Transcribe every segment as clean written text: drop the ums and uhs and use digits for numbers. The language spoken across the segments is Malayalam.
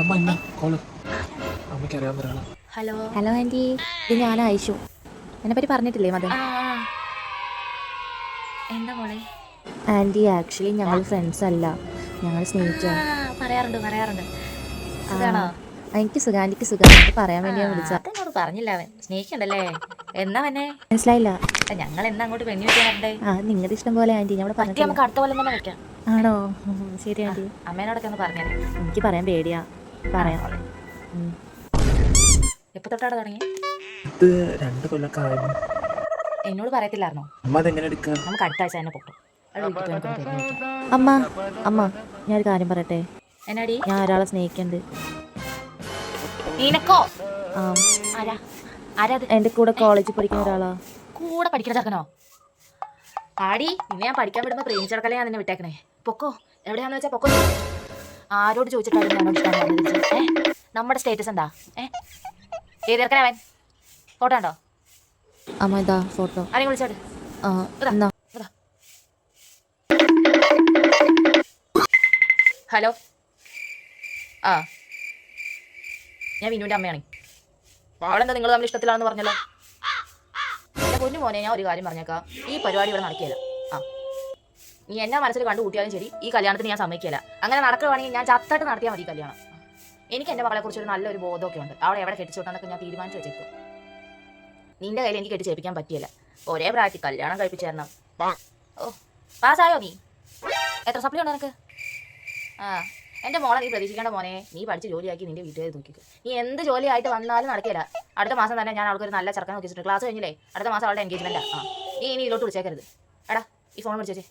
ഹലോ ഹലോ ആൻറ്റി, ഇത് ഞാൻ ഐഷു. എന്നെ പറ്റി പറഞ്ഞിട്ടില്ലേ മതം? എന്താ മോളെ? ആൻറ്റി, ആക്ച്വലി ഞങ്ങൾ ഫ്രണ്ട്സ് അല്ല, ഞങ്ങൾ സ്നേഹിക്കുക. പറയാറുണ്ട്. സുഖാണോ? എനിക്ക് സുഖം, ആൻറ്റിക്ക് സുഖം. അത് പറയാൻ വേണ്ടി ഞാൻ വിളിച്ച. അതെന്നോട് പറഞ്ഞില്ല അവൻ. സ്നേഹിക്കണ്ടല്ലേ? എന്നാ വന്നെ? മനസ്സിലായില്ല. ഞങ്ങൾ എന്നാ അങ്ങോട്ട് പെണ്ണു വെക്കാറുണ്ടേ? നിങ്ങളുടെ ഇഷ്ടം പോലെ ആൻറ്റി, ഞങ്ങൾ പറ്റി നമുക്ക് അടുത്ത കൊല്ലം തന്നെ വെക്കാം. ആണോ? ശരി ആൻറ്റി. അമ്മേനോടൊക്കെ ഒന്ന് പറഞ്ഞേ. എനിക്ക് പറയാൻ പേടിയാ. പറയാം. എപ്പോ തൊട്ടാണ് തുടങ്ങി? ഇത് 2 കൊല്ലൊക്കെ ആയിരുന്നു. എന്നോട് പറയത്തില്ലായിരുന്നോ? അമ്മ അതെങ്ങനെ എടുക്കുക? നമുക്ക് അടുത്ത ആഴ്ച തന്നെ പൊട്ടും. അമ്മ അമ്മ ഞാനൊരു കാര്യം പറയട്ടെ. എന്നാടി? ഞാൻ ഒരാളെ സ്നേഹിക്കുന്നുണ്ട്. നിനക്കോ? ആ. ആരാ? എൻ്റെ കൂടെ കോളേജിൽ പഠിക്കുന്ന ഒരാളാ. കൂടെ പഠിക്കുന്ന ചെറുക്കനോ? ആടി, നിന്നെ ഞാൻ പഠിക്കാൻ വിടുമ്പോൾ പ്രേമിച്ചെടുക്കലേ ഞാൻ നിന്നെ വിട്ടേക്കണേ. പൊക്കോ, എവിടെയാന്ന് വെച്ചാൽ പൊക്കോ. ആരോട് ചോദിച്ചിട്ടായിരുന്നു എന്നോട് ഇഷ്ടം പറഞ്ഞത്? നമ്മുടെ സ്റ്റേറ്റസ് എന്താ? ഏത് ചെറുക്കനാവൻ? ഫോട്ടോ ഉണ്ടോ? അമ്മ ഇതാ ഫോട്ടോ. ആരെയും വിളിച്ചോട്. എന്നാ ഹലോ. ഞാൻ വിനുവിൻ്റെ അമ്മയാണ്. അവളെന്താ നിങ്ങൾ തമ്മിൽ ഇഷ്ടത്തിലാണെന്ന് പറഞ്ഞല്ലോ? എൻ്റെ പൊന്നു മോനെ, ഞാൻ ഒരു കാര്യം പറഞ്ഞേക്കാം. ഈ പരിപാടി ഇവിടെ നടക്കില്ല. നീ എന്നാ മനസ്സിൽ കണ്ടു കൂട്ടിയാലും ശരി, ഈ കല്യാണത്തിന് ഞാൻ സമ്മതിക്കില്ല. അങ്ങനെ നടക്കുകയാണെങ്കിൽ ഞാൻ ചത്തായിട്ട് നടത്തിയാൽ മതി കല്യാണം. എനിക്ക് എൻ്റെ മകളെ കുറിച്ച് ഒരു നല്ലൊരു ബോധമൊക്കെ ഉണ്ട്. അവളെ എവിടെ കെട്ടിച്ചോട്ടാന്നൊക്കെ ഞാൻ തീരുമാനിച്ചു വെച്ചേക്കും. നിന്റെ കയ്യിൽ എനിക്ക് കെട്ടിച്ചേൽപ്പിക്കാൻ പറ്റിയില്ല. ഒരേ പ്രായത്തിൽ കല്യാണം കഴിപ്പിച്ചു തരണം. പാസ്സായോ നീ? എത്ര സപ്ലി ഉണ്ടോ നിനക്ക്? എൻ്റെ മോളെ നീ പ്രതീക്ഷിക്കേണ്ട മോനെ. നീ പഠിച്ച് ജോലിയാക്കി നിന്റെ വീട്ടുകാർ നോക്കിക്കും. നീ എന്ത് ജോലിയായിട്ട് വന്നാലും നടക്കില്ല. അടുത്ത മാസം തന്നെ ഞാൻ അവൾക്കൊരു നല്ല ചെറുക്കൻ നോക്കിച്ചിട്ടുണ്ട്. ക്ലാസ് കഴിഞ്ഞില്ലേ, അടുത്ത മാസം അവളുടെ എൻഗേജ്മെൻറ്റാ. നീ ഇനി ഇതിലോട്ട് വിളിച്ചേക്കരുത്. എടാ, ഈ ഫോൺ വിളിച്ചേ.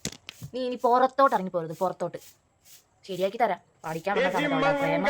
നീ ഇനി പുറത്തോട്ട് ഇറങ്ങി പോരുത്. പുറത്തോട്ട് ശരിയാക്കി തരാം. പഠിക്കാൻ പ്രേമം